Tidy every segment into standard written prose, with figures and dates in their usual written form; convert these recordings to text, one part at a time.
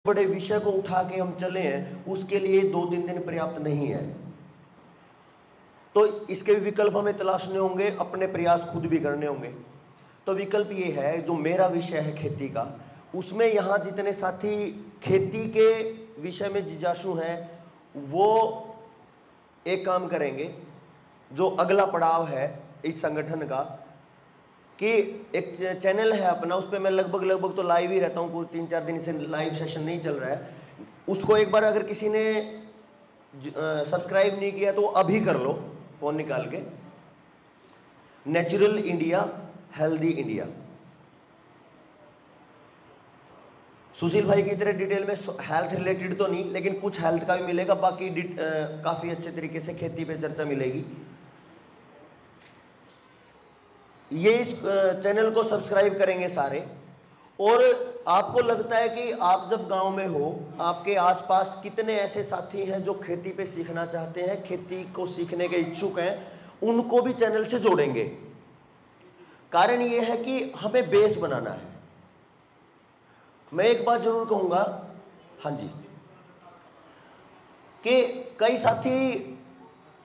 बड़े विषय को उठा के हम चले हैं, उसके लिए 2-3 दिन पर्याप्त नहीं है। तो इसके विकल्प हमें तलाशने होंगे, अपने प्रयास खुद भी करने होंगे। तो विकल्प ये है, जो मेरा विषय है खेती का, उसमें यहाँ जितने साथी खेती के विषय में जिज्ञासु हैं वो एक काम करेंगे, जो अगला पड़ाव है इस संगठन का, कि एक चैनल है अपना, उस पर मैं लगभग तो लाइव ही रहता हूँ, कोई 3-4 दिन से लाइव सेशन नहीं चल रहा है। उसको एक बार अगर किसी ने सब्सक्राइब नहीं किया तो अभी कर लो फ़ोन निकाल के, नेचुरल इंडिया हेल्दी इंडिया। सुशील भाई की तरह डिटेल में हेल्थ रिलेटेड तो नहीं, लेकिन कुछ हेल्थ का भी मिलेगा, बाकी काफ़ी अच्छे तरीके से खेती पे चर्चा मिलेगी। ये इस चैनल को सब्सक्राइब करेंगे सारे। और आपको लगता है कि आप जब गांव में हो, आपके आसपास कितने ऐसे साथी हैं जो खेती पे सीखना चाहते हैं, खेती को सीखने के इच्छुक हैं, उनको भी चैनल से जोड़ेंगे। कारण ये है कि हमें बेस बनाना है। मैं एक बात जरूर कहूंगा, हाँ जी, कि कई साथी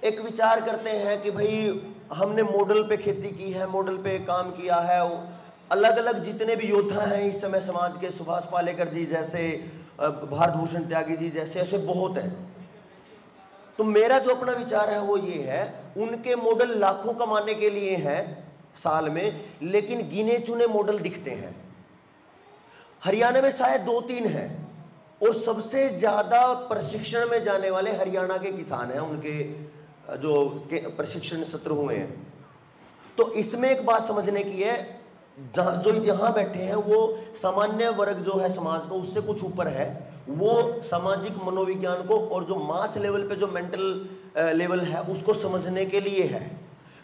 एक विचार करते हैं कि भाई हमने मॉडल पे खेती की है, मॉडल पे काम किया है। अलग अलग जितने भी योद्धा हैं इस समय समाज के, सुभाष पालेकर जी जैसे, भारत भूषण त्यागी जी जैसे, ऐसे बहुत हैं। तो मेरा जो अपना विचार है वो ये है, उनके मॉडल लाखों कमाने के लिए हैं साल में, लेकिन गिने चुने मॉडल दिखते हैं। हरियाणा में शायद 2-3 हैं, और सबसे ज्यादा प्रशिक्षण में जाने वाले हरियाणा के किसान हैं, उनके जो प्रशिक्षण सत्र हुए हैं। तो इसमें एक बात समझने की है, जो यहाँ बैठे हैं वो सामान्य वर्ग जो है समाज को, उससे कुछ ऊपर है। वो सामाजिक मनोविज्ञान को और जो मास लेवल पे जो मेंटल लेवल है उसको समझने के लिए है।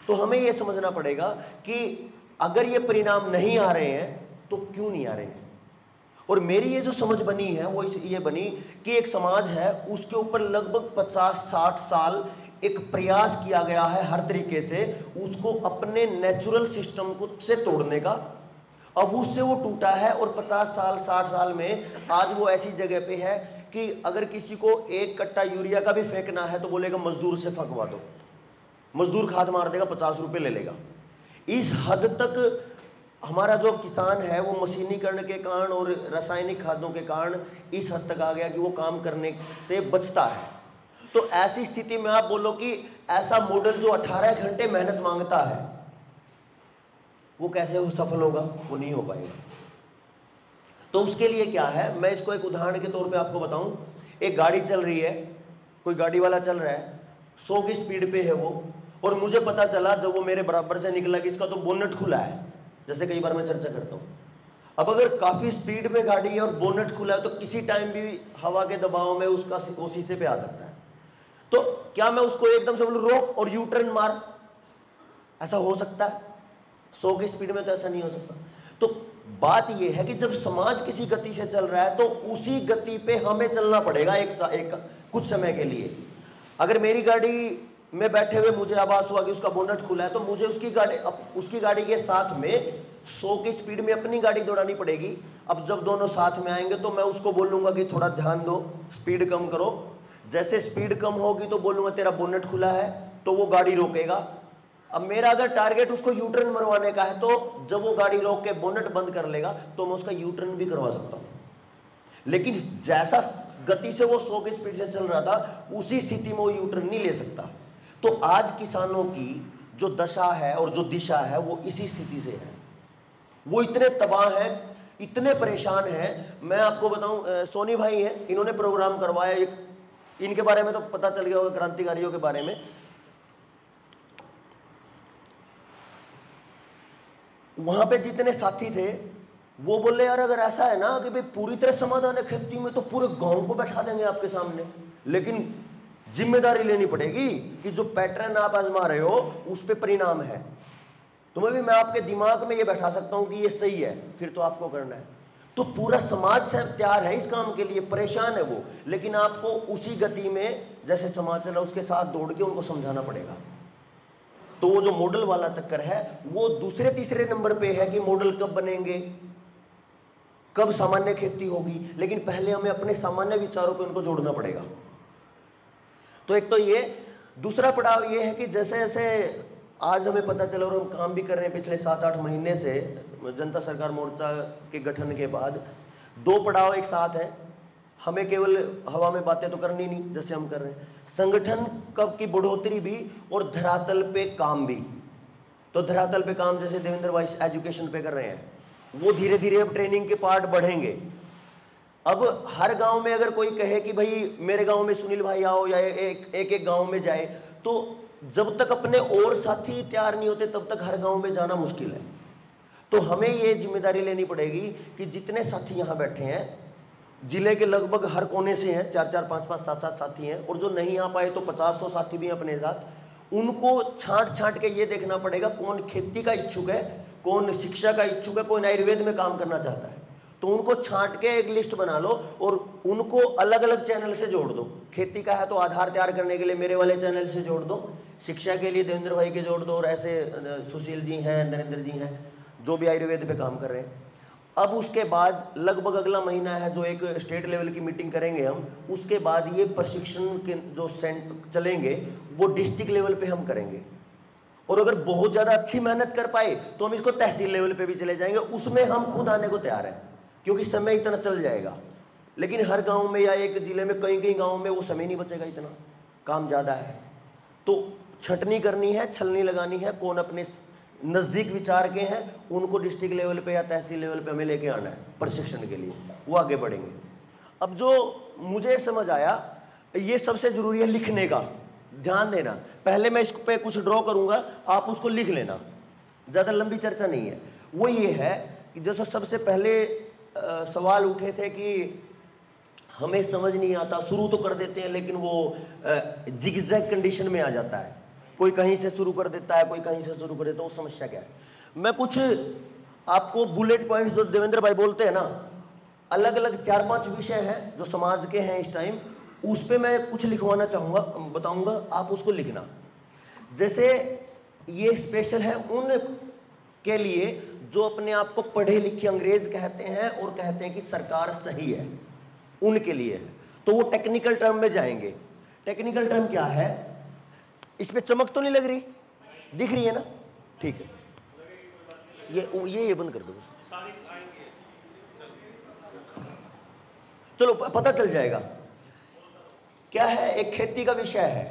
तो हमें ये समझना पड़ेगा कि अगर ये परिणाम नहीं आ रहे हैं तो क्यों नहीं आ रहे हैं। और मेरी ये जो समझ बनी है वो ये बनी कि एक समाज है, उसके ऊपर लगभग 50-60 साल एक प्रयास किया गया है हर तरीके से उसको अपने नेचुरल सिस्टम को से तोड़ने का। अब उससे वो टूटा है, और 50 साल 60 साल में आज वो ऐसी जगह पे है कि अगर किसी को 1 कट्टा यूरिया का भी फेंकना है तो बोलेगा मजदूर से फंकवा दो, मजदूर खाद मार देगा, 50 रुपये ले लेगा। इस हद तक हमारा जो किसान है वो मशीनीकरण के कारण और रासायनिक खादों के कारण इस हद तक आ गया कि वो काम करने से बचता है। तो ऐसी स्थिति में आप बोलो कि ऐसा मॉडल जो 18 घंटे मेहनत मांगता है वो कैसे सफल होगा? वो नहीं हो पाएगा। तो उसके लिए क्या है, मैं इसको एक उदाहरण के तौर पे आपको बताऊं। एक गाड़ी चल रही है, कोई गाड़ी वाला चल रहा है, 100 की स्पीड पे है वो, और मुझे पता चला जब वो मेरे बराबर से निकला कि इसका तो बोनेट खुला है, जैसे कई बार मैं चर्चा करता हूं। अब अगर काफी स्पीड में गाड़ी है और बोनेट खुला है तो किसी टाइम भी हवा के दबाव में उसका शीशे पे आ सकता है। तो क्या मैं उसको एकदम से बोलूं रोक और यू टर्न मार? ऐसा हो सकता है? 100 की स्पीड में तो ऐसा नहीं हो सकता। तो बात यह है कि जब समाज किसी गति से चल रहा है तो उसी गति पे हमें चलना पड़ेगा एक कुछ समय के लिए। अगर मेरी गाड़ी में बैठे हुए मुझे आभास हुआ कि उसका बोनट खुला है तो मुझे उसकी गाड़ी के साथ में 100 की स्पीड में अपनी गाड़ी दौड़ानी पड़ेगी। अब जब दोनों साथ में आएंगे तो मैं उसको बोलूंगा कि थोड़ा ध्यान दो, स्पीड कम करो। जैसे स्पीड कम होगी तो बोलूंगा तेरा बोनेट खुला है, तो वो गाड़ी रोकेगा। अब मेरा अगर टारगेट उसको यूटर्न मरवाने का है तो जब वो गाड़ी रोक के बोनेट बंद कर लेगा तो मैं उसका यूटर्न भी करवा सकता हूं। लेकिन जैसा गति से वो 100 की स्पीड से चल रहा था उसी स्थिति में वो यूटर्न नहीं ले सकता। तो आज किसानों की जो दशा है और जो दिशा है वो इसी स्थिति से है। वो इतने तबाह हैं, इतने परेशान हैं। मैं आपको बताऊं, सोनी भाई हैं, इन्होंने प्रोग्राम करवाया एक, इनके बारे में तो पता चल गया होगा, क्रांतिकारियों के बारे में। वहां पे जितने साथी थे वो बोले यार अगर ऐसा है ना कि भाई पूरी तरह समाधान है खेती में तो पूरे गांव को बैठा देंगे आपके सामने, लेकिन जिम्मेदारी लेनी पड़ेगी कि जो पैटर्न आप आजमा रहे हो उस पे परिणाम है। तुम्हें भी मैं आपके दिमाग में ये बैठा सकता हूं कि ये सही है, फिर तो आपको करना है। तो पूरा समाज से तैयार है इस काम के लिए, परेशान है वो, लेकिन आपको उसी गति में जैसे समाज चल रहा है उसके साथ दौड़ के उनको समझाना पड़ेगा। तो वो जो मॉडल वाला चक्कर है वो दूसरे तीसरे नंबर पे है कि मॉडल कब बनेंगे, कब सामान्य खेती होगी, लेकिन पहले हमें अपने सामान्य विचारों पे उनको जोड़ना पड़ेगा। तो एक तो ये, दूसरा पड़ाव ये है कि जैसे जैसे आज हमें पता चला और हम काम भी कर रहे हैं पिछले 7-8 महीने से जनता सरकार मोर्चा के गठन के बाद, 2 पड़ाव एक साथ है। हमें केवल हवा में बातें तो करनी नहीं जैसे हम कर रहे हैं, संगठन कब की बढ़ोतरी भी और धरातल पे काम भी। तो धरातल पे काम जैसे देवेंद्र भाई एजुकेशन पे कर रहे हैं, वो धीरे धीरे अब ट्रेनिंग के पार्ट बढ़ेंगे। अब हर गांव में अगर कोई कहे कि भाई मेरे गांव में सुनील भाई आओ, या एक गांव में जाए, तो जब तक अपने और साथी तैयार नहीं होते तब तक हर गांव में जाना मुश्किल है। तो हमें ये जिम्मेदारी लेनी पड़ेगी कि जितने साथी यहाँ बैठे हैं, जिले के लगभग हर कोने से हैं, 4-4, 5-5, 7-7 साथी हैं, और जो नहीं आ पाए तो 50-100 साथी भी हैं अपने साथ, उनको छांट के ये देखना पड़ेगा कौन खेती का इच्छुक है, कौन शिक्षा का इच्छुक है, कौन आयुर्वेद में काम करना चाहता है। तो उनको छांट के एक लिस्ट बना लो और उनको अलग अलग चैनल से जोड़ दो। खेती का है तो आधार तैयार करने के लिए मेरे वाले चैनल से जोड़ दो, शिक्षा के लिए देवेंद्र भाई के जोड़ दो, और ऐसे सुशील जी हैं, नरेंद्र जी हैं, जो भी आयुर्वेद पे काम कर रहे हैं। अब उसके बाद लगभग अगला महीना है जो एक स्टेट लेवल की मीटिंग करेंगे हम, उसके बाद ये प्रशिक्षण के जो चलेंगे वो डिस्ट्रिक्ट लेवल पे हम करेंगे। और अगर बहुत ज़्यादा अच्छी मेहनत कर पाए तो हम इसको तहसील लेवल पे भी चले जाएंगे, उसमें हम खुद आने को तैयार हैं, क्योंकि समय इतना चल जाएगा। लेकिन हर गांव में या एक जिले में कई कई गाँव में वो समय नहीं बचेगा, इतना काम ज़्यादा है। तो छटनी करनी है, छलनी लगानी है, कौन अपने नज़दीक विचार के हैं उनको डिस्ट्रिक्ट लेवल पे या तहसील लेवल पे हमें लेके आना है प्रशिक्षण के लिए, वो आगे बढ़ेंगे। अब जो मुझे समझ आया, ये सबसे ज़रूरी है लिखने का, ध्यान देना। पहले मैं इस पे कुछ ड्रॉ करूँगा, आप उसको लिख लेना, ज़्यादा लंबी चर्चा नहीं है। वो ये है कि जैसे सबसे पहले सवाल उठे थे कि हमें समझ नहीं आता, शुरू तो कर देते हैं लेकिन वो जिगजैग कंडीशन में आ जाता है, कोई कहीं से शुरू कर देता है, कोई कहीं से शुरू कर देता है, वो समस्या क्या है। मैं कुछ आपको बुलेट पॉइंट्स जो देवेंद्र भाई बोलते हैं ना, अलग अलग 4-5 विषय हैं जो समाज के हैं इस टाइम, उस पर मैं कुछ लिखवाना चाहूँगा, बताऊँगा, आप उसको लिखना। जैसे ये स्पेशल है उन के लिए जो अपने आप को पढ़े लिखे अंग्रेज कहते हैं और कहते हैं कि सरकार सही है, उनके लिए है। तो वो टेक्निकल टर्म में जाएंगे। टेक्निकल टर्म क्या है, इस पे चमक तो नहीं लग रही, दिख रही है ना, ठीक है, ये बंद कर दो, चलो पता चल जाएगा क्या है। एक खेती का विषय है,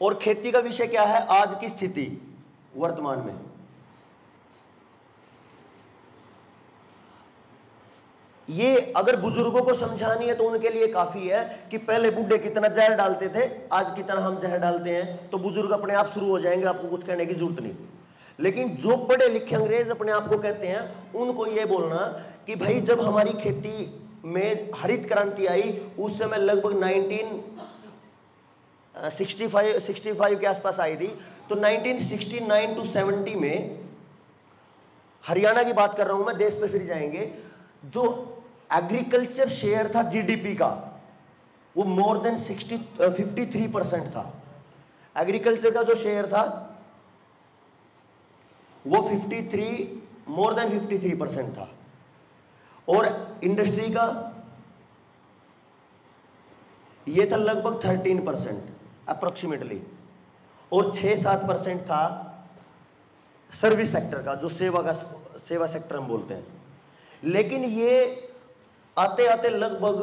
और खेती का विषय क्या है, आज की स्थिति वर्तमान में। ये अगर बुजुर्गों को समझानी है तो उनके लिए काफी है कि पहले बूढ़े कितना जहर डालते थे, आज कितना हम जहर डालते हैं, तो बुजुर्ग अपने आप शुरू हो जाएंगे, आपको कुछ कहने की जरूरत नहीं। लेकिन जो पढ़े लिखे अंग्रेज अपने आप को कहते हैं, उनको ये बोलना कि भाई जब हमारी खेती में हरित क्रांति आई उस समय लगभग 1965 के आसपास आई थी, तो 1969 to 70 में, हरियाणा की बात कर रहा हूं मैं, देश पे फिर जाएंगे, जो एग्रीकल्चर शेयर था जीडीपी का वो मोर देन 53% था। एग्रीकल्चर का जो शेयर था वो मोर देन 53% था, और इंडस्ट्री का ये था लगभग 13% अप्रोक्सीमेटली, और 6-7% था सर्विस सेक्टर का, जो सेवा सेक्टर हम बोलते हैं। लेकिन ये आते आते लगभग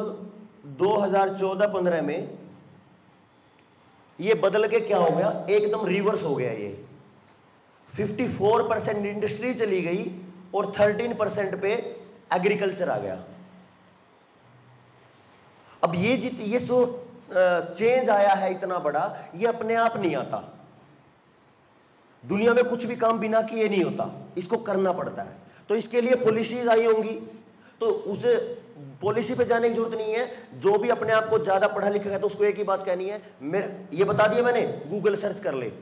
2014-15 में ये बदल के क्या हो गया, एकदम रिवर्स हो गया। ये 54% इंडस्ट्री चली गई और 13% पे एग्रीकल्चर आ गया। अब ये जो चेंज आया है इतना बड़ा, ये अपने आप नहीं आता। दुनिया में कुछ भी काम बिना किए नहीं होता, इसको करना पड़ता है। तो इसके लिए पॉलिसीज आई होंगी, तो उसे पॉलिसी पे जाने की जरूरत नहीं है। जो भी अपने आप को ज्यादा पढ़ा लिखा है तो उसको एक ही बात कहनी है, ये बता दिया मैंने, गूगल सर्च कर ले।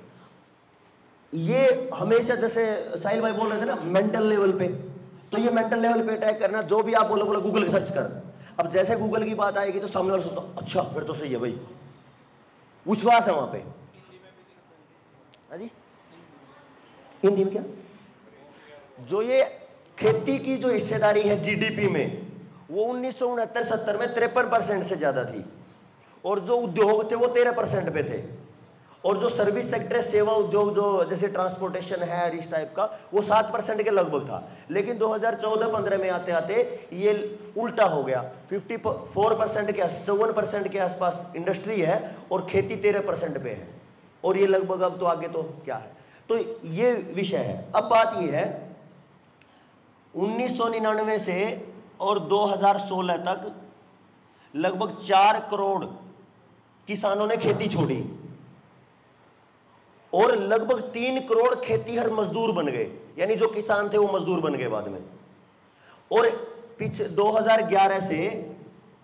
ये हमेशा जैसे साहिल भाई बोल रहे थे ना मेंटल लेवल पे, तो ये मेंटल लेवल पे अटैक करना, जो भी आप बोलो गूगल सर्च कर। अब जैसे गूगल की बात आएगी तो सामने वाला सोचता अच्छा फिर तो सही है भाई, विश्वास है वहां पे। हाँ जी, हिंदी में क्या, जो ये खेती की जो हिस्सेदारी है जीडीपी में वो 1969-70 में 53% से ज्यादा थी, और जो उद्योग थे वो 13% पे थे, और जो सर्विस सेक्टर है, सेवा उद्योग जो जैसे ट्रांसपोर्टेशन है इस टाइप का, वो 7% के लगभग था। लेकिन 2014-15 में आते आते ये उल्टा हो गया, 54% के 54% के आसपास इंडस्ट्री है और खेती 13% पे है, और ये लगभग अब तो आगे तो क्या है। तो ये विषय है। अब बात ये है 1999 से और 2016 तक लगभग 4 करोड़ किसानों ने खेती छोड़ी, और लगभग 3 करोड़ खेतीहर मजदूर बन गए, यानी जो किसान थे वो मजदूर बन गए बाद में। और पीछे 2011 से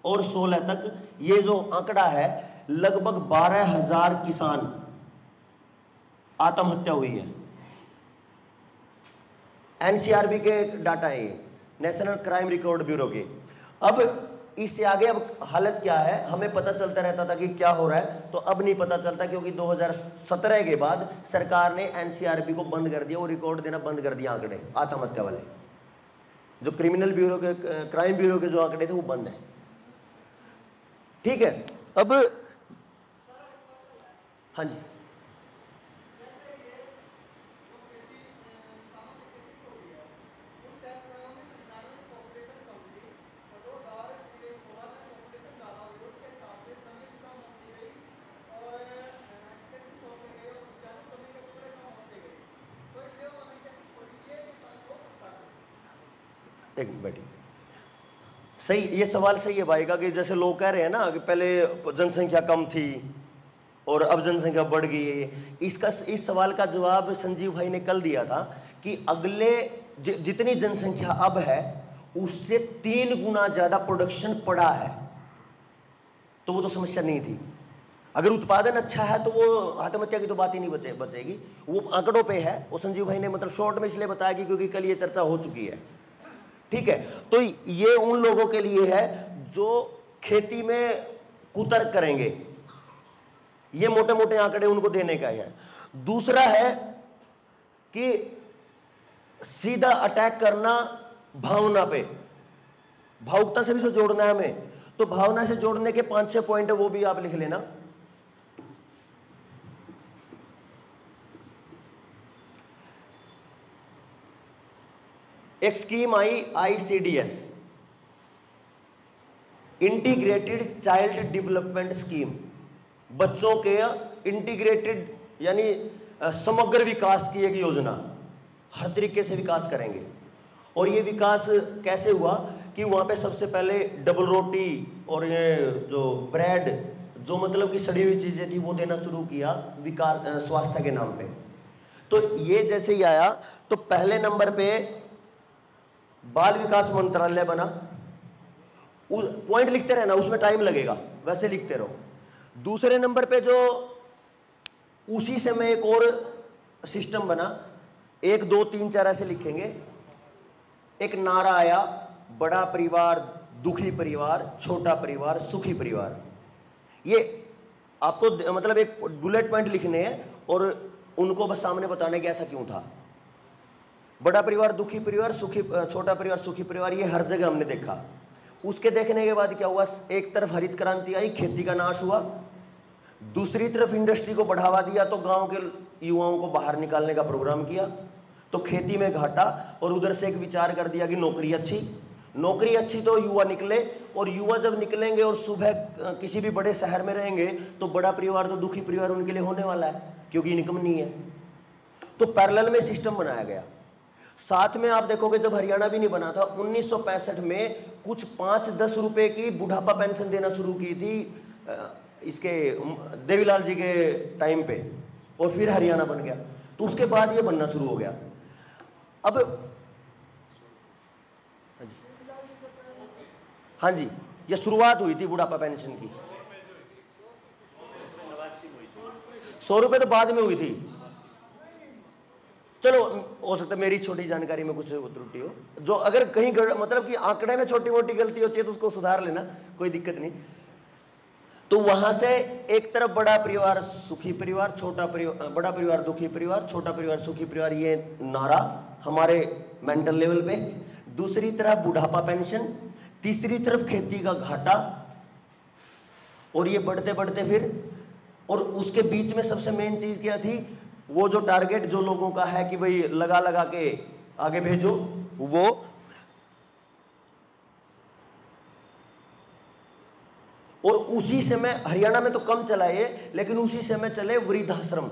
और 16 तक ये जो आंकड़ा है, लगभग 12,000 किसान आत्महत्या हुई है। एनसीआरबी के डाटा है ये, नेशनल क्राइम रिकॉर्ड ब्यूरो के। अब इससे आगे अब हालत क्या है, हमें पता चलता रहता था कि क्या हो रहा है, तो अब नहीं पता चलता, क्योंकि 2017 के बाद सरकार ने एनसीआरबी को बंद कर दिया, वो रिकॉर्ड देना बंद कर दिया। आंकड़े आत्महत्या वाले जो क्रिमिनल ब्यूरो के, क्राइम ब्यूरो के जो आंकड़े थे वो बंद है। ठीक है। अब हाँ जी, एक बैठी सही, ये सवाल सही है भाई का, कि जैसे लोग कह रहे हैं ना कि पहले जनसंख्या कम थी और अब जनसंख्या बढ़ गई है। इस सवाल का जवाब संजीव भाई ने कल दिया था कि अगले जितनी जनसंख्या अब है उससे 3 गुना ज्यादा प्रोडक्शन पड़ा है, तो वो तो समस्या नहीं थी। अगर उत्पादन अच्छा है तो वो आत्महत्या की तो बात ही नहीं बचेगी। वो आंकड़ों पे है, वो संजीव भाई ने मतलब शॉर्ट में इसलिए बताया कि क्योंकि कल ये चर्चा हो चुकी है। ठीक है, तो ये उन लोगों के लिए है जो खेती में कुतर्क करेंगे, ये मोटे मोटे आंकड़े उनको देने का है। दूसरा है कि सीधा अटैक करना भावना पे, भावुकता से भी तो जोड़ना है हमें, तो भावना से जोड़ने के 5-6 पॉइंट है, वो भी आप लिख लेना। एक स्कीम आई ICDS, integrated child development scheme, बच्चों के इंटीग्रेटेड यानी समग्र विकास की एक योजना, हर तरीके से विकास करेंगे। और ये विकास कैसे हुआ कि वहाँ पे सबसे पहले डबल रोटी और ये जो ब्रेड, जो मतलब कि सड़ी हुई चीज़ें थी, वो देना शुरू किया विकास स्वास्थ्य के नाम पे। तो ये जैसे ही आया तो पहले नंबर पे बाल विकास मंत्रालय बना। पॉइंट लिखते रहना, उसमें टाइम लगेगा, वैसे लिखते रहो। दूसरे नंबर पे जो उसी समय एक और सिस्टम बना, 1 2 3 4 ऐसे लिखेंगे। एक नारा आया, बड़ा परिवार दुखी परिवार, छोटा परिवार सुखी परिवार। ये आपको मतलब एक बुलेट पॉइंट लिखने हैं और उनको बस सामने बताने कि ऐसा क्यों था। बड़ा परिवार दुखी परिवार, सुखी छोटा परिवार सुखी परिवार, ये हर जगह हमने देखा। उसके देखने के बाद क्या हुआ, एक तरफ हरित क्रांति आई, खेती का नाश हुआ, दूसरी तरफ इंडस्ट्री को बढ़ावा दिया, तो गांव के युवाओं को बाहर निकालने का प्रोग्राम किया, तो खेती में घाटा। और उधर से एक विचार कर दिया कि नौकरी अच्छी तो युवा निकले, और युवा जब निकलेंगे और सुबह किसी भी बड़े शहर में रहेंगे तो बड़ा परिवार तो दुखी परिवार उनके लिए होने वाला है, क्योंकि इनकम नहीं है। तो पैरेलल में सिस्टम बनाया गया। साथ में आप देखोगे जब हरियाणा भी नहीं बना था, 1965 में कुछ 5-10 रुपए की बुढ़ापा पेंशन देना शुरू की थी इसके देवीलाल जी के टाइम पे, और फिर हरियाणा बन गया। तो उसके बाद ये बनना शुरू हो गया। अब हाँ जी, ये शुरुआत हुई थी बुढ़ापा पेंशन की। 100 रुपए तो बाद में हुई थी। चलो हो सकता है मेरी छोटी जानकारी में कुछ त्रुटि हो, जो अगर कहीं मतलब कि आंकड़े में छोटी मोटी गलती होती है तो उसको सुधार लेना, कोई दिक्कत नहीं। तो वहां से एक तरफ बड़ा परिवार सुखी परिवार, छोटा परिवार, बड़ा परिवार दुखी परिवार, छोटा परिवार सुखी परिवार, ये नारा हमारे मेंटल लेवल पे। दूसरी तरफ बुढ़ापा पेंशन, तीसरी तरफ खेती का घाटा, और ये बढ़ते बढ़ते फिर, और उसके बीच में सबसे मेन चीज क्या थी, वो जो टारगेट जो लोगों का है कि भाई लगा लगा के आगे भेजो, वो और उसी समय हरियाणा में तो कम चला ये, लेकिन उसी समय चले वृद्धाश्रम।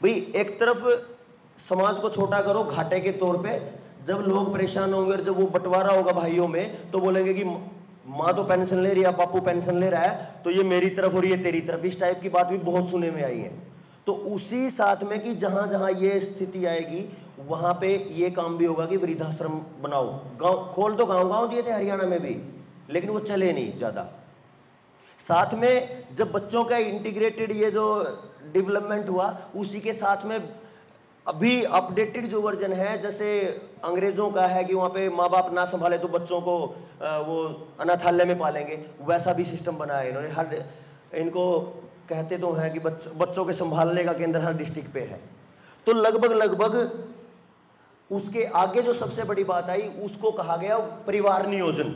भाई एक तरफ समाज को छोटा करो घाटे के तौर पे, जब लोग परेशान होंगे और जब वो बंटवारा होगा भाइयों में, तो बोलेंगे कि माँ तो पेंशन ले रही है, बापू पेंशन ले रहा है, तो ये मेरी तरफ और ये तेरी तरफ, इस टाइप की बात भी बहुत सुने में आई है। तो उसी साथ में कि जहां जहां ये स्थिति आएगी वहां पे ये काम भी होगा कि वृद्धाश्रम बनाओ। गांव खोल तो गांव गांव दिए थे हरियाणा में भी, लेकिन वो चले नहीं ज्यादा। साथ में जब बच्चों का इंटीग्रेटेड ये जो डेवलपमेंट हुआ, उसी के साथ में अभी अपडेटेड जो वर्जन है, जैसे अंग्रेजों का है कि वहाँ पे माँ बाप ना संभाले तो बच्चों को वो अनाथालय में पालेंगे, वैसा भी सिस्टम बनाया इन्होंने। हर इनको कहते तो हैं कि बच्चों के संभालने का केंद्र हर डिस्ट्रिक्ट पे है। तो लगभग उसके आगे जो सबसे बड़ी बात आई, उसको कहा गया परिवार नियोजन।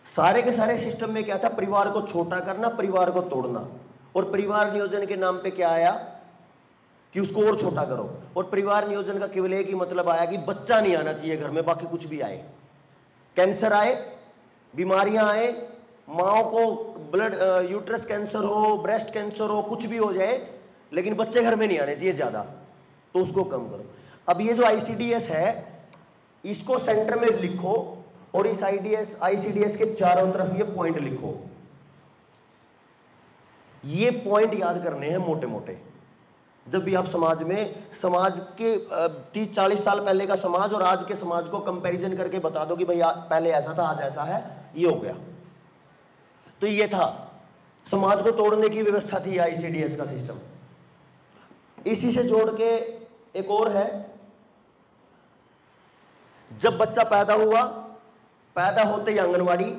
सारे के सारे सिस्टम में क्या था, परिवार को छोटा करना, परिवार को तोड़ना। और परिवार नियोजन के नाम पे क्या आया कि उसको और छोटा करो। और परिवार नियोजन का केवल एक ही मतलब आया कि बच्चा नहीं आना चाहिए घर में, बाकी कुछ भी आए, कैंसर आए, बीमारियां आए, माओ को ब्लड यूट्रस कैंसर हो, ब्रेस्ट कैंसर हो, कुछ भी हो जाए, लेकिन बच्चे घर में नहीं आने चाहिए ज्यादा, तो उसको कम करो। अब ये जो आईसीडीएस है, इसको सेंटर में लिखो और इस आईसीडीएस के चारों तरफ ये पॉइंट लिखो। ये पॉइंट याद करने हैं मोटे मोटे। जब भी आप समाज के 30-40 साल पहले का समाज और आज के समाज को कंपैरिजन करके बता दो कि भाई पहले ऐसा था, आज ऐसा है, ये हो गया। तो ये था, समाज को तोड़ने की व्यवस्था थी आईसीडीएस का सिस्टम। इसी से जोड़ के एक और है, जब बच्चा पैदा हुआ, पैदा होते ही आंगनवाड़ी,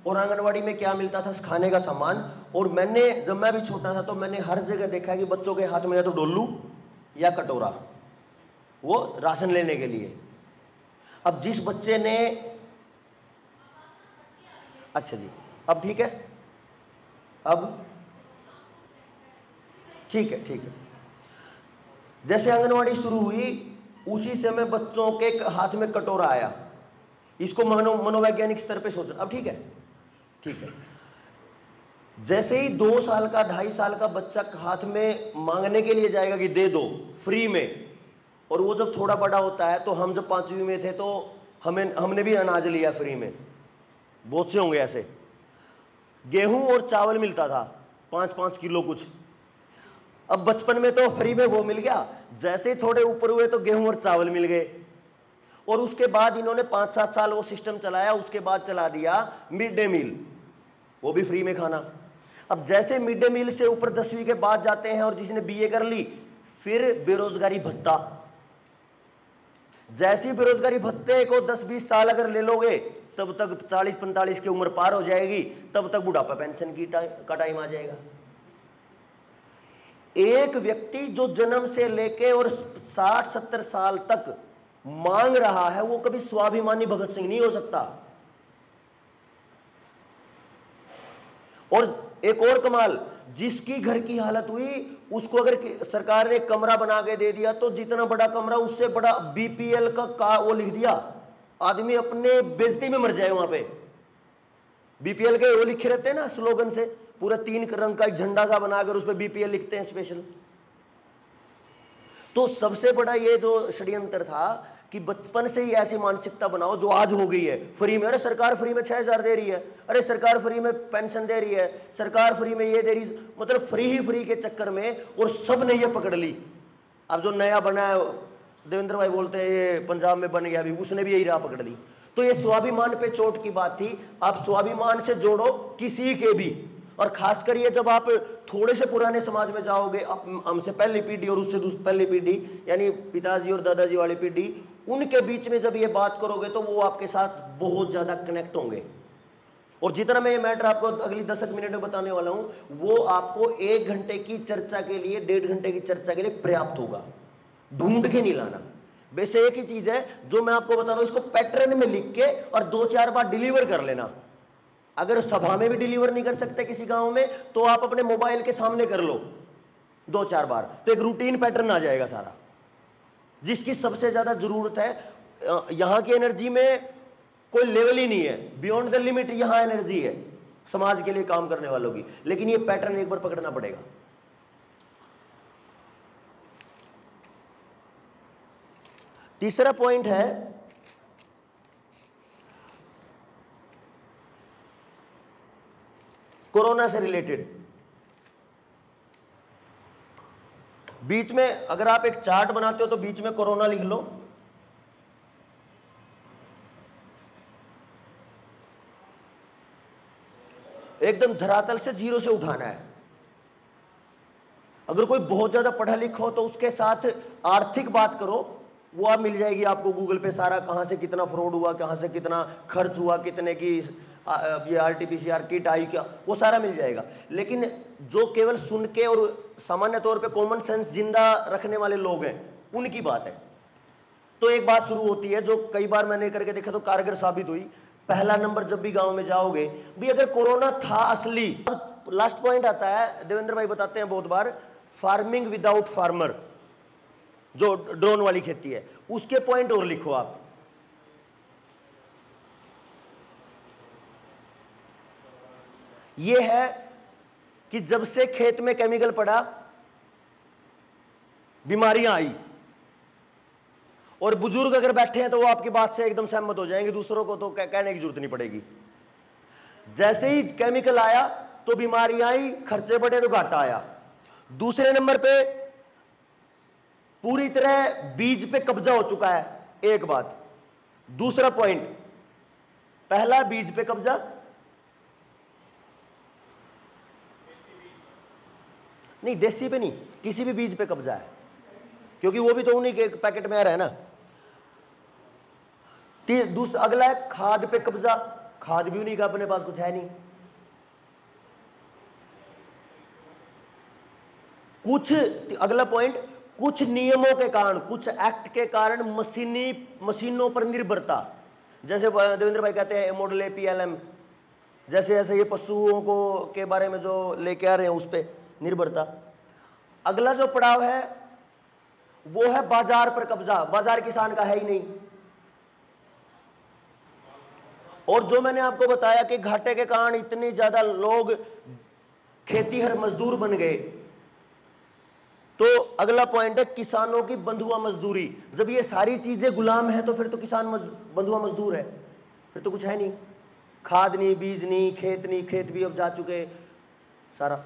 और आंगनवाड़ी में क्या मिलता था, खाने का सामान। और जब मैं भी छोटा था तो मैंने हर जगह देखा कि बच्चों के हाथ में या तो डोलू या कटोरा, वो राशन लेने के लिए। अब जिस बच्चे ने, अच्छा जी, अब ठीक है, अब ठीक है। जैसे आंगनवाड़ी शुरू हुई, उसी समय बच्चों के हाथ में कटोरा आया। इसको मनोवैज्ञानिक स्तर पे सोचो। अब ठीक है। जैसे ही 2 साल का 2.5 साल का बच्चा हाथ में मांगने के लिए जाएगा कि दे दो फ्री में, और वो जब थोड़ा बड़ा होता है, तो हम जब 5वीं में थे तो हमने भी अनाज लिया फ्री में, बहुत से होंगे ऐसे। गेहूं और चावल मिलता था 5-5 किलो कुछ। अब बचपन में तो फ्री में वो मिल गया, जैसे ही थोड़े ऊपर हुए तो गेहूं और चावल मिल गए। और उसके बाद इन्होंने 5-7 साल वो सिस्टम चलाया। उसके बाद चला दिया मिड डे मील, वो भी फ्री में खाना। अब जैसे मिड डे मील से ऊपर 10वीं के बाद जाते हैं और जिसने बीए कर ली, फिर बेरोजगारी भत्ता। जैसी बेरोजगारी भत्ते को 10-20 साल अगर ले लोगे, तब तक 40-45 की उम्र पार हो जाएगी, तब तक बुढ़ापा पेंशन का टाइम आ जाएगा। एक व्यक्ति जो जन्म से लेके और 60-70 साल तक मांग रहा है, वो कभी स्वाभिमानी भगत सिंह नहीं हो सकता। और एक और कमाल, जिसकी घर की हालत हुई, उसको अगर सरकार ने कमरा बना के दे दिया, तो जितना बड़ा कमरा उससे बड़ा बीपीएल का वो लिख दिया, आदमी अपने बेइज्जती में मर जाए। वहां पे बीपीएल के वो लिखे रहते हैं ना स्लोगन से, पूरा 3 रंग का एक झंडा सा बनाकर उस पर बीपीएल लिखते हैं स्पेशल। तो सबसे बड़ा ये जो षड्यंत्र था कि बचपन से ही ऐसी मानसिकता बनाओ जो आज हो गई है फ्री में। अरे सरकार फ्री में 6,000 दे रही है, अरे सरकार फ्री में पेंशन दे रही है, सरकार फ्री में ये दे रही, मतलब फ्री के चक्कर में, और सब ने ये पकड़ ली। अब जो नया बना है, देवेंद्र भाई बोलते हैं ये पंजाब में बन गया, अभी उसने भी यही राह पकड़ ली। तो ये स्वाभिमान पे चोट की बात थी। आप स्वाभिमान से जोड़ो किसी के भी, और खासकर ये जब आप थोड़े से पुराने समाज में जाओगे, हमसे पहली पीढ़ी और उससे पहली पीढ़ी, यानी पिताजी और दादाजी वाली पीढ़ी, उनके बीच में जब ये बात करोगे तो वो आपके साथ बहुत ज्यादा कनेक्ट होंगे। और जितना मैं ये मैटर आपको अगली 10 मिनट में बताने वाला हूं वो आपको 1 घंटे की चर्चा के लिए, 1.5 घंटे की चर्चा के लिए पर्याप्त होगा। ढूंढ के नहीं लाना। वैसे एक ही चीज है जो मैं आपको बता रहा हूं, इसको पैटर्न में लिख के और 2-4 बार डिलीवर कर लेना। अगर सभा में भी डिलीवर नहीं कर सकते किसी गांव में, तो आप अपने मोबाइल के सामने कर लो 2-4 बार, तो एक रूटीन पैटर्न आ जाएगा सारा। जिसकी सबसे ज्यादा जरूरत है, यहां की एनर्जी में कोई लेवल ही नहीं है, बियॉन्ड द लिमिट यहां एनर्जी है समाज के लिए काम करने वालों की, लेकिन ये पैटर्न एक बार पकड़ना पड़ेगा। तीसरा पॉइंट है कोरोना से रिलेटेड। बीच में अगर आप एक चार्ट बनाते हो तो बीच में कोरोना लिख लो। एकदम धरातल से 0 से उठाना है। अगर कोई बहुत ज्यादा पढ़ा लिखा हो तो उसके साथ आर्थिक बात करो, वो आप मिल जाएगी आपको गूगल पे सारा, कहां से कितना फ्रॉड हुआ, कहां से कितना खर्च हुआ, कितने की ये RT-PCR किट आई, क्या वो सारा मिल जाएगा। लेकिन जो केवल सुन के और सामान्य तौर पे कॉमन सेंस जिंदा रखने वाले लोग हैं उनकी बात है। तो एक बात शुरू होती है जो कई बार मैंने करके देखा तो कारगर साबित हुई। पहला नंबर जब भी गांव में जाओगे भी, अगर कोरोना था असली, लास्ट पॉइंट आता है, देवेंद्र भाई बताते हैं बहुत बार, फार्मिंग विदाउट फार्मर, जो ड्रोन वाली खेती है, उसके पॉइंट और लिखो आप। यह है कि जब से खेत में केमिकल पड़ा बीमारियां आई, और बुजुर्ग अगर बैठे हैं तो वो आपकी बात से एकदम सहमत हो जाएंगे, दूसरों को तो कहने की जरूरत नहीं पड़ेगी। जैसे ही केमिकल आया तो बीमारियां आई, खर्चे बढ़े तो घाटा आया। दूसरे नंबर पे पूरी तरह बीज पे कब्जा हो चुका है, एक बात। दूसरा पॉइंट, पहला बीज पे कब्जा, नहीं देसी पे नहीं, किसी भी बीज पे कब्जा है, क्योंकि वो भी तो उन्हीं के पैकेट में आ रहा है ना। दूसरा अगला है खाद पे कब्जा, खाद भी उन्हीं का, अपने पास कुछ है नहीं। कुछ अगला पॉइंट, कुछ नियमों के कारण, कुछ एक्ट के कारण मशीनों पर निर्भरता, जैसे देवेंद्र भाई कहते हैं मॉडल APLM, जैसे जैसे ये पशुओं को के बारे में जो लेके आ रहे हैं उस पर निर्भरता। अगला जो पड़ाव है वो है बाजार पर कब्जा, बाजार किसान का है ही नहीं। और जो मैंने आपको बताया कि घाटे के कारण इतने ज्यादा लोग खेतीहर मजदूर बन गए, तो अगला पॉइंट है किसानों की बंधुआ मजदूरी। जब ये सारी चीजें गुलाम है तो फिर तो किसान बंधुआ मजदूर है, फिर तो कुछ है नहीं। खाद नहीं, बीज नहीं, खेत भी अब जा चुके सारा।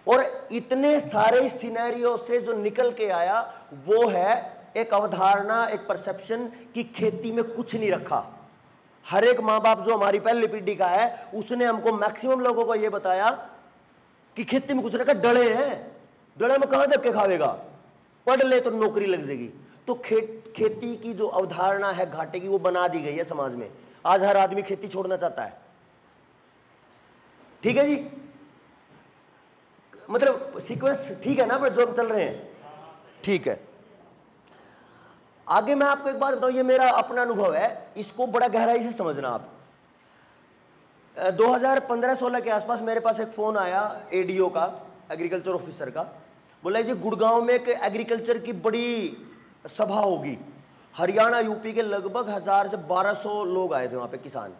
और इतने सारे सिनेरियो से जो निकल के आया वो है एक अवधारणा, एक परसेप्शन कि खेती में कुछ नहीं रखा। हर एक माँ बाप जो हमारी पहली पीढ़ी का है उसने हमको, मैक्सिमम लोगों को ये बताया कि खेती में कुछ रखा, डले हैं, डले में कहां तक के खावेगा, पढ़ ले तो नौकरी लग जाएगी। तो खेती की जो अवधारणा है घाटे की वो बना दी गई है समाज में। आज हर आदमी खेती छोड़ना चाहता है, ठीक है जी, मतलब सीक्वेंस ठीक है ना, पर जो हम चल रहे हैं ठीक है। आगे मैं आपको एक बात बताऊं, ये मेरा अपना अनुभव है, इसको बड़ा गहराई से समझना आप। 2015-16 के आसपास मेरे पास एक फोन आया ADO का, एग्रीकल्चर ऑफिसर का। बोला जी गुड़गांव में एक एग्रीकल्चर की बड़ी सभा होगी, हरियाणा यूपी के लगभग 1000 से 1200 लोग आए थे वहां पे, किसान।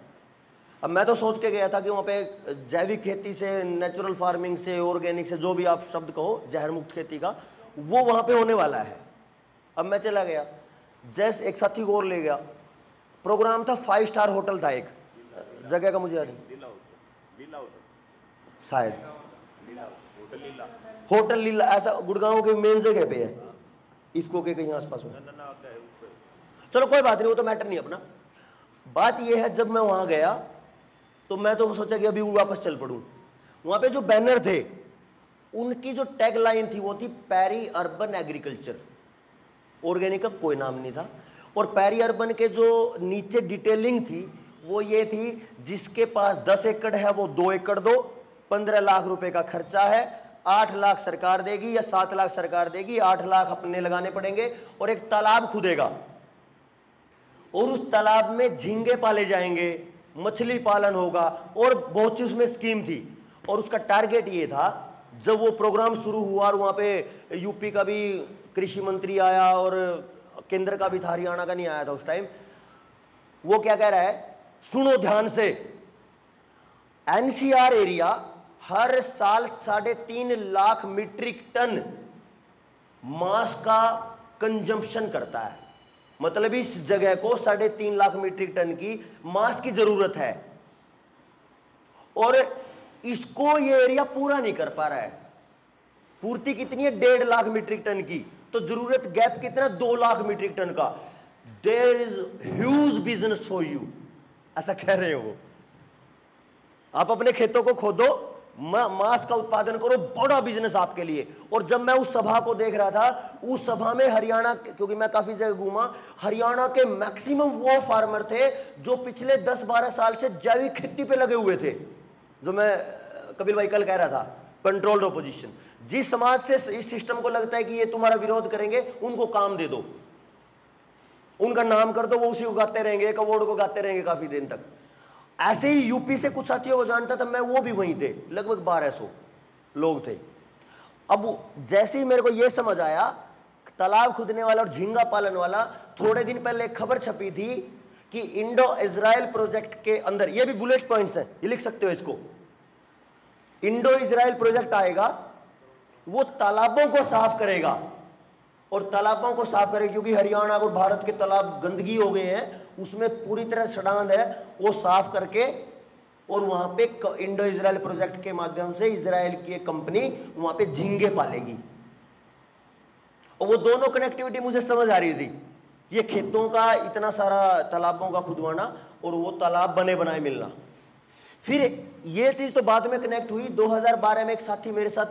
अब मैं तो सोच के गया था कि वहाँ पे जैविक खेती से, नेचुरल फार्मिंग से, ऑर्गेनिक से, जो भी आप शब्द कहो, जहर मुक्त खेती का, वो वहाँ पे होने वाला है। अब मैं चला गया, जैसे एक साथी को और ले गया। प्रोग्राम था 5 स्टार होटल था, एक जगह का मुझे याद नहीं, शायद होटल लीला, ऐसा गुड़गांव के मेन जगह पे है, इफको के कहीं आसपास में। चलो कोई बात नहीं, वो तो मैटर नहीं अपना। बात ये है, जब मैं वहां गया तो मैं तो सोचा कि अभी वापस चल पड़ूं। वहां पे जो बैनर थे उनकी जो टैगलाइन थी वो थी पेरी अर्बन एग्रीकल्चर, ऑर्गेनिक का कोई नाम नहीं था। और पेरी अर्बन के जो नीचे डिटेलिंग थी वो ये थी, जिसके पास 10 एकड़ है वो 2 एकड़ दो, 15 लाख रुपए का खर्चा है, 8 लाख सरकार देगी या 7 लाख सरकार देगी, 8 लाख अपने लगाने पड़ेंगे, और एक तालाब खुदेगा और उस तालाब में झींगे पाले जाएंगे, मछली पालन होगा, और बहुत सी उसमें स्कीम थी। और उसका टारगेट ये था, जब वो प्रोग्राम शुरू हुआ और वहाँ पे यूपी का भी कृषि मंत्री आया और केंद्र का भी था, हरियाणा का नहीं आया था उस टाइम, वो क्या कह रहा है, सुनो ध्यान से, एनसीआर एरिया हर साल 3.5 लाख मीट्रिक टन मांस का कंजम्पशन करता है। मतलब इस जगह को 3.5 लाख मीट्रिक टन की मांस की जरूरत है, और इसको ये एरिया पूरा नहीं कर पा रहा है। पूर्ति कितनी है? 1.5 लाख मीट्रिक टन की, तो जरूरत गैप कितना? 2 लाख मीट्रिक टन का। There is huge business for you, ऐसा कह रहे हो वो। आप अपने खेतों को खोदो, मांस का उत्पादन करो, बड़ा बिजनेस आपके लिए। और जब मैं उस सभा को देख रहा था, उस सभा में हरियाणा, क्योंकि मैं काफी जगह घूमा, हरियाणा के मैक्सिमम वो फार्मर थे जो पिछले 10-12 साल से जैविक खेती पे लगे हुए थे। जो मैं कपिल भाई कल कह रहा था, कंट्रोल्ड ऑपोजिशन। जिस समाज से इस सिस्टम को लगता है कि ये तुम्हारा विरोध करेंगे, उनको काम दे दो, उनका नाम कर दो, वो उसी को गाते रहेंगे, एक अवार्ड को गाते रहेंगे काफी दिन तक। ऐसे ही यूपी से कुछ साथियों को जानता था मैं, वो भी वहीं थे, लगभग 1200 लोग थे। अब जैसे ही मेरे को ये समझ आया, तालाब खुदने वाला और झींगा पालन वाला, थोड़े दिन पहले एक खबर छपी थी कि इंडो इजराइल प्रोजेक्ट के अंदर, ये भी बुलेट पॉइंट्स हैं, ये लिख सकते हो इसको, इंडो इजराइल प्रोजेक्ट आएगा, वो तालाबों को साफ करेगा। और तालाबों को साफ करेगा क्योंकि हरियाणा और भारत के तालाब गंदगी हो गए हैं, उसमें पूरी तरह सड़ांध है, वो साफ करके, और वहां पे इंडो इजराइल प्रोजेक्ट के माध्यम से इजराइल की एक कंपनी वहां पे झींगे पालेगी। और वो दोनों कनेक्टिविटी मुझे समझ आ रही थी, ये खेतों का इतना सारा तालाबों का खुदवाना और वो तालाब बने बनाए मिलना। फिर ये चीज तो बाद में कनेक्ट हुई। 2012 में एक साथी मेरे साथ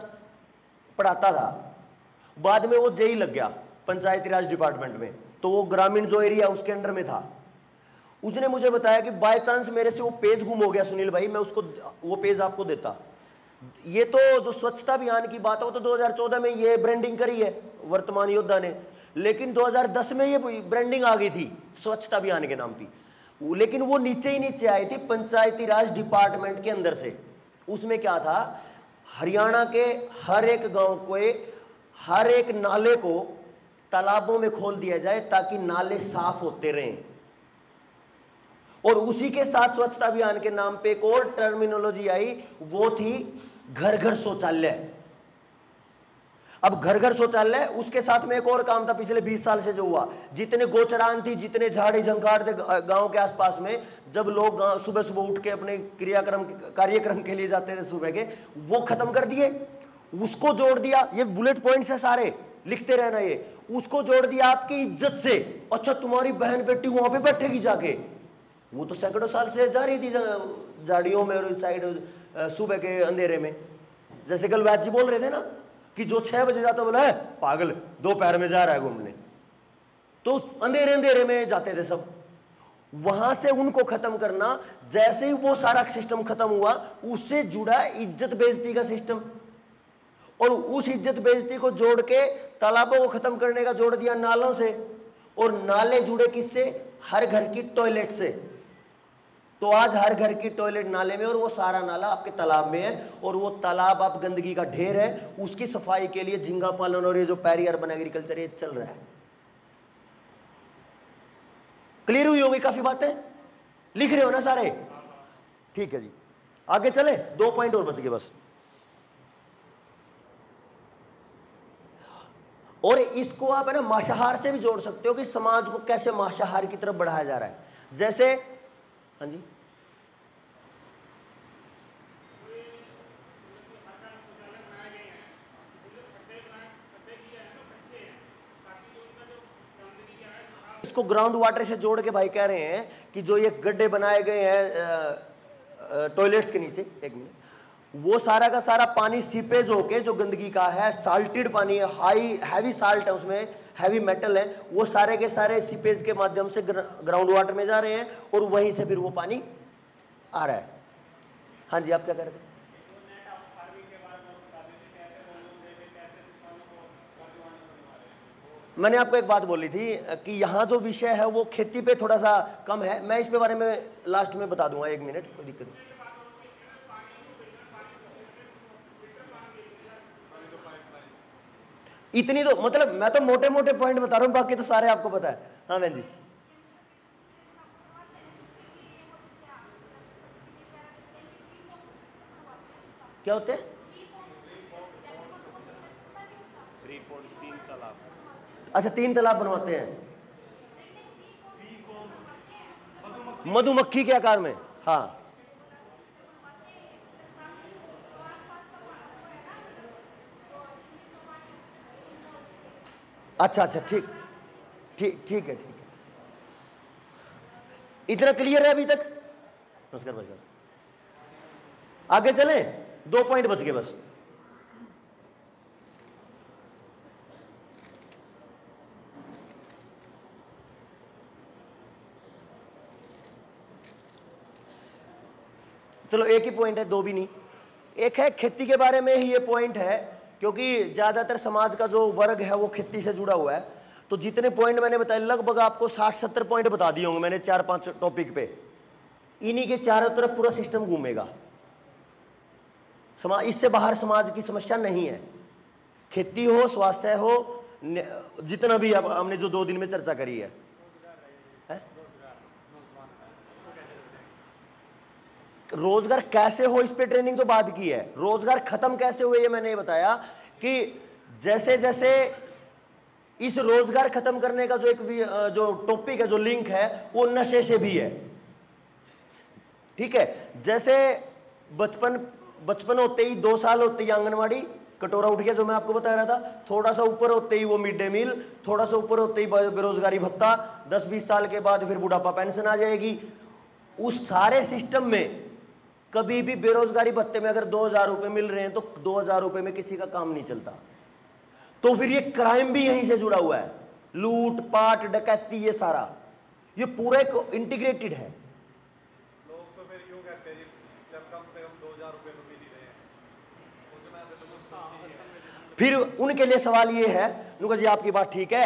पढ़ाता था, बाद में वो जेई लग गया पंचायती राज डिपार्टमेंट में, तो वो ग्रामीण जो एरिया उसके अंडर में था। उसने मुझे बताया कि बाय चांस मेरे से वो पेज गुम हो गया सुनील भाई, मैं उसको वो पेज आपको देता। ये तो जो स्वच्छता अभियान की बात है, वो तो 2014 में ये ब्रांडिंग करी है वर्तमान योद्धा ने, लेकिन 2010 में ये ब्रांडिंग आ गई थी स्वच्छता अभियान के नाम की, लेकिन वो नीचे ही नीचे आई थी पंचायती राज डिपार्टमेंट के अंदर से। उसमें क्या था, हरियाणा के हर एक गांव को, हर एक नाले को तालाबों में खोल दिया जाए ताकि नाले साफ होते रहें। और उसी के साथ स्वच्छता अभियान के नाम पे एक और टर्मिनोलॉजी आई, वो थी घर घर शौचालय। अब घर घर शौचालय, उसके साथ में एक और काम था पिछले 20 साल से जो हुआ, जितने गोचरान थी, जितने झाड़ी झंकार थे गांव के आसपास में, जब लोग सुबह सुबह उठ के अपने कार्यक्रम के लिए जाते थे सुबह के, वो खत्म कर दिए, उसको जोड़ दिया। ये बुलेट पॉइंट्स है सारे, लिखते रहना ये। उसको जोड़ दिया आपकी इज्जत से। अच्छा, तुम्हारी बहन बेटी वहां पे बैठेगी जाके, वो तो सैकड़ों साल से जा रही थी झाड़ियों में और साइड सुबह के अंधेरे में। जैसे कल वैद जी बोल रहे थे ना कि जो 6 बजे जाता बोला है पागल, दोपहर में जा रहा है घूमने, तो अंधेरे अंधेरे में जाते थे सब। वहां से उनको खत्म करना, जैसे ही वो सारा सिस्टम खत्म हुआ, उससे जुड़ा इज्जत बेइज्जती का सिस्टम, और उस इज्जत बेइज्जती को जोड़ के तालाबों को खत्म करने का जोड़ दिया नालों से। और नाले जुड़े किससे? हर घर की टॉयलेट से। तो आज हर घर की टॉयलेट नाले में, और वो सारा नाला आपके तालाब में है, और वो तालाब आप गंदगी का ढेर है, उसकी सफाई के लिए झींगा पालन और ये जो पेरी अर्बन एग्रीकल्चर ये चल रहा है। क्लियर हुई होगी काफी बातें? लिख रहे हो ना सारे? ठीक है जी, आगे चले। 2 पॉइंट और बच गए बस। और इसको आप है ना मांसाहार से भी जोड़ सकते हो कि समाज को कैसे मांसाहार की तरफ बढ़ाया जा रहा है। जैसे, हाँ जी, इसको ग्राउंड वाटर से जोड़ के भाई कह रहे हैं कि जो ये गड्ढे बनाए गए हैं टॉयलेट्स के नीचे, एक मिनट, वो सारा का सारा पानी सीपेज होके जो गंदगी का है, साल्टेड पानी है, हाई हैवी साल्ट है उसमें, हैवी मेटल है, वो सारे के सारे सीपेज के माध्यम से ग्राउंड वाटर में जा रहे हैं और वहीं से फिर वो पानी आ रहा है। हाँ जी, आप क्या कह रहे थे? मैंने आपको एक बात बोली थी कि यहाँ जो विषय है वो खेती पे थोड़ा सा कम है, मैं इस पे बारे में लास्ट में बता दूंगा, 1 मिनट, कोई दिक्कत नहीं। इतनी तो मतलब मैं तो मोटे मोटे पॉइंट बता रहा हूँ, बाकी तो सारे आपको पता है। हाँ बहन जी, क्या होते हैं? अच्छा, 3 तालाब बनवाते हैं मधुमक्खी के आकार में। हाँ, अच्छा अच्छा, ठीक ठीक ठीक है, ठीक है, इतना क्लियर है अभी तक? नमस्कार भाई साहब, आगे चलें, 2 पॉइंट बच गए बस। चलो एक ही पॉइंट है, 2 भी नहीं, एक है खेती के बारे में ही ये पॉइंट है, क्योंकि ज्यादातर समाज का जो वर्ग है वो खेती से जुड़ा हुआ है। तो जितने पॉइंट मैंने बताए लगभग आपको 60-70 पॉइंट बता दिए होंगे मैंने 4-5 टॉपिक पे, इन्हीं के चारों तरफ पूरा सिस्टम घूमेगा। समाज, इससे बाहर समाज की समस्या नहीं है, खेती हो, स्वास्थ्य हो, जितना भी अब हमने जो 2 दिन में चर्चा करी है। रोजगार कैसे हो इस पे ट्रेनिंग तो बाद की है, रोजगार खत्म कैसे हुए ये मैंने बताया कि जैसे जैसे इस रोजगार खत्म करने का जो एक जो टॉपिक है, जो लिंक है, वो नशे से भी है। ठीक है, जैसे बचपन होते ही 2 साल होते ही आंगनवाड़ी, कटोरा उठ गया जो मैं आपको बता रहा था, थोड़ा सा ऊपर होते ही वो मिड डे मील, थोड़ा सा ऊपर होते ही बेरोजगारी भत्ता, 10-20 साल के बाद फिर बुढ़ापा पेंशन आ जाएगी। उस सारे सिस्टम में कभी भी बेरोजगारी भत्ते में अगर 2,000 रुपए मिल रहे हैं तो 2,000 रुपए में किसी का काम नहीं चलता। तो फिर ये क्राइम भी यहीं से जुड़ा हुआ है, लूट पाट डकैती, ये सारा ये पूरा एक इंटीग्रेटेड है। लोग तो फिर यूं कहते हैं जब कम से कम 2,000 रुपए तो मिल ही रहे हैं, फिर उनके लिए सवाल ये है, नुका जी आपकी बात ठीक है,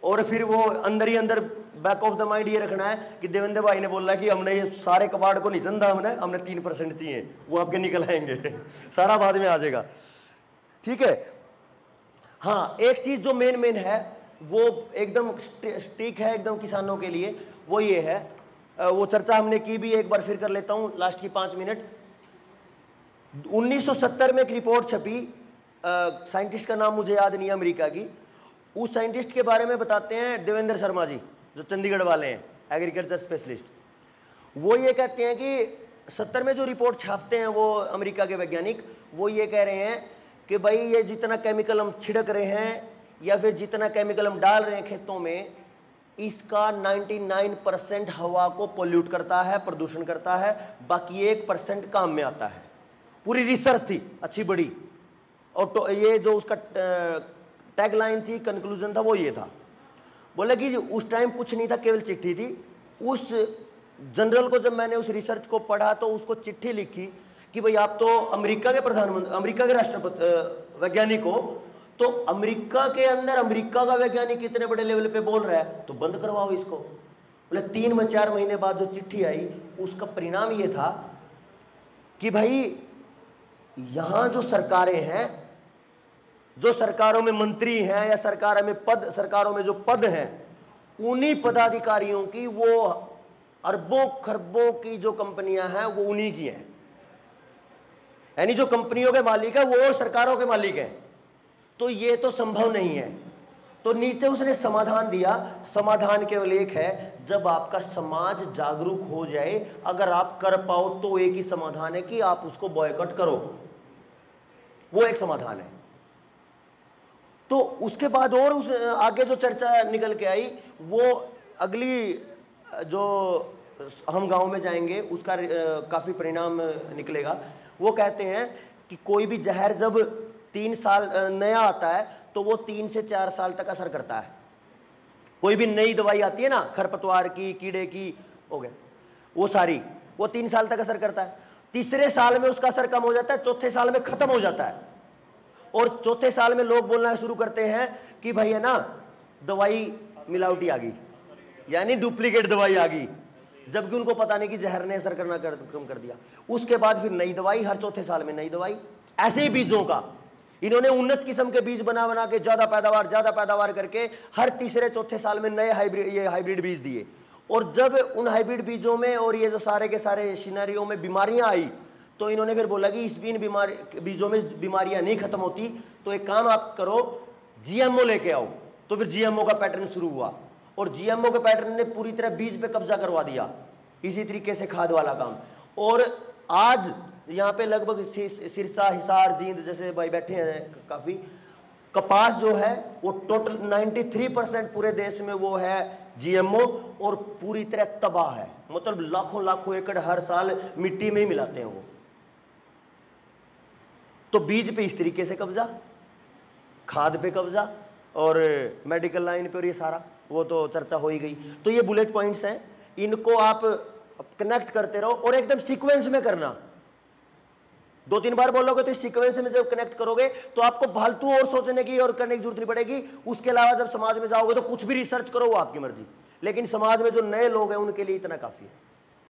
और फिर वो अंदर ही अंदर बैक ऑफ द माइंड ये रखना है कि देवेंद्र भाई ने बोला कि हमने ये सारे कबाड़ को नहीं चंदा, हमने 3% चाहिए, वो आपके निकल आएंगे सारा बाद में आ जाएगा। ठीक है, हाँ, एक चीज जो मेन है वो एकदम स्टिक है एकदम किसानों के लिए, वो ये है, वो चर्चा हमने की भी, एक बार फिर कर लेता हूं लास्ट की 5 मिनट। 1970 में एक रिपोर्ट छपी, साइंटिस्ट का नाम मुझे याद नहीं है, अमेरिका की, उस साइंटिस्ट के बारे में बताते हैं देवेंद्र शर्मा जी, जो चंडीगढ़ वाले हैं, एग्रीकल्चर स्पेशलिस्ट। वो ये कहते हैं कि 70 में जो रिपोर्ट छापते हैं वो अमेरिका के वैज्ञानिक, वो ये कह रहे हैं कि भाई ये जितना केमिकल हम छिड़क रहे हैं या फिर जितना केमिकल हम डाल रहे हैं खेतों में, इसका 99% हवा को पोल्यूट करता है, प्रदूषण करता है, बाकी 1% काम में आता है। पूरी रिसर्च थी अच्छी बड़ी, और तो ये जो उसका टैगलाइन थी, कंक्लूजन था, वो ये था, बोले कि उस टाइम कुछ नहीं था, केवल चिट्ठी थी। उस जनरल को जब मैंने उस रिसर्च को पढ़ा तो उसको चिट्ठी लिखी कि भाई आप तो अमेरिका के प्रधानमंत्री, अमेरिका के राष्ट्रपति वैज्ञानिक हो, तो अमेरिका के अंदर अमेरिका का वैज्ञानिक इतने बड़े लेवल पे बोल रहा है तो बंद करवाओ इसको। बोले 3-4 महीने बाद जो चिट्ठी आई उसका परिणाम ये था कि भाई यहां जो सरकारें हैं, जो सरकारों में मंत्री हैं या सरकारों में जो पद हैं, उन्हीं पदाधिकारियों की वो अरबों खरबों की जो कंपनियां हैं वो उन्हीं की हैं, यानी जो कंपनियों के मालिक है वो सरकारों के मालिक हैं। तो ये तो संभव नहीं है। तो नीचे उसने समाधान दिया, समाधान केवल एक है, जब आपका समाज जागरूक हो जाए, अगर आप कर पाओ तो एक ही समाधान है कि आप उसको बॉयकॉट करो, वो एक समाधान है। तो उसके बाद और उस आगे जो चर्चा निकल के आई, वो अगली जो हम गांव में जाएंगे, उसका काफ़ी परिणाम निकलेगा। वो कहते हैं कि कोई भी जहर जब 3 साल नया आता है तो वो 3 से 4 साल तक असर करता है। कोई भी नई दवाई आती है ना, खरपतवार की, कीड़े की, हो गए वो सारी, वो 3 साल तक असर करता है। तीसरे साल में उसका असर कम हो जाता है, चौथे साल में खत्म हो जाता है। और चौथे साल में लोग बोलना शुरू करते हैं कि भाई है ना, दवाई मिलावटी आ गई, यानी डुप्लीकेट दवाई आ गई, जबकि उनको पता नहीं कि जहर ने असर करना कम कर दिया। उसके बाद फिर नई दवाई, हर चौथे साल में नई दवाई। ऐसे ही बीजों का इन्होंने उन्नत किस्म के बीज बना बना के ज्यादा पैदावार करके हर तीसरे चौथे साल में नए हाइब्रिड बीज दिए। और जब उन हाइब्रिड बीजों में और ये जो सारे के सारे सिनेरियो में बीमारियां आई, तो इन्होंने फिर बोला कि इस बीजों में बीमारियां नहीं खत्म होती, तो एक काम आप करो, जीएमओ लेके आओ। तो फिर जीएमओ का पैटर्न शुरू हुआ, और जीएमओ के पैटर्न ने पूरी तरह बीज पे कब्जा करवा दिया। इसी तरीके से खाद वाला काम। और आज यहाँ पे लगभग सिरसा, हिसार, जींद जैसे भाई बैठे हैं काफी, कपास जो है वो टोटल 93% पूरे देश में वो है जीएमओ, और पूरी तरह तबाह है। मतलब लाखों एकड़ हर साल मिट्टी में ही मिलाते हैं वो। तो बीज पे इस तरीके से कब्जा, खाद पे कब्जा, और मेडिकल लाइन पे, और ये सारा वो तो चर्चा हो ही गई। तो ये बुलेट पॉइंट्स हैं, इनको आप कनेक्ट करते रहो और एकदम सीक्वेंस में करना। 2-3 बार बोलोगे तो इस सीक्वेंस में जब कनेक्ट करोगे तो आपको फालतू और सोचने की और करने की जरूरत नहीं पड़ेगी। उसके अलावा जब समाज में जाओगे तो कुछ भी रिसर्च करो, वो आपकी मर्जी, लेकिन समाज में जो नए लोग हैं उनके लिए इतना काफी है।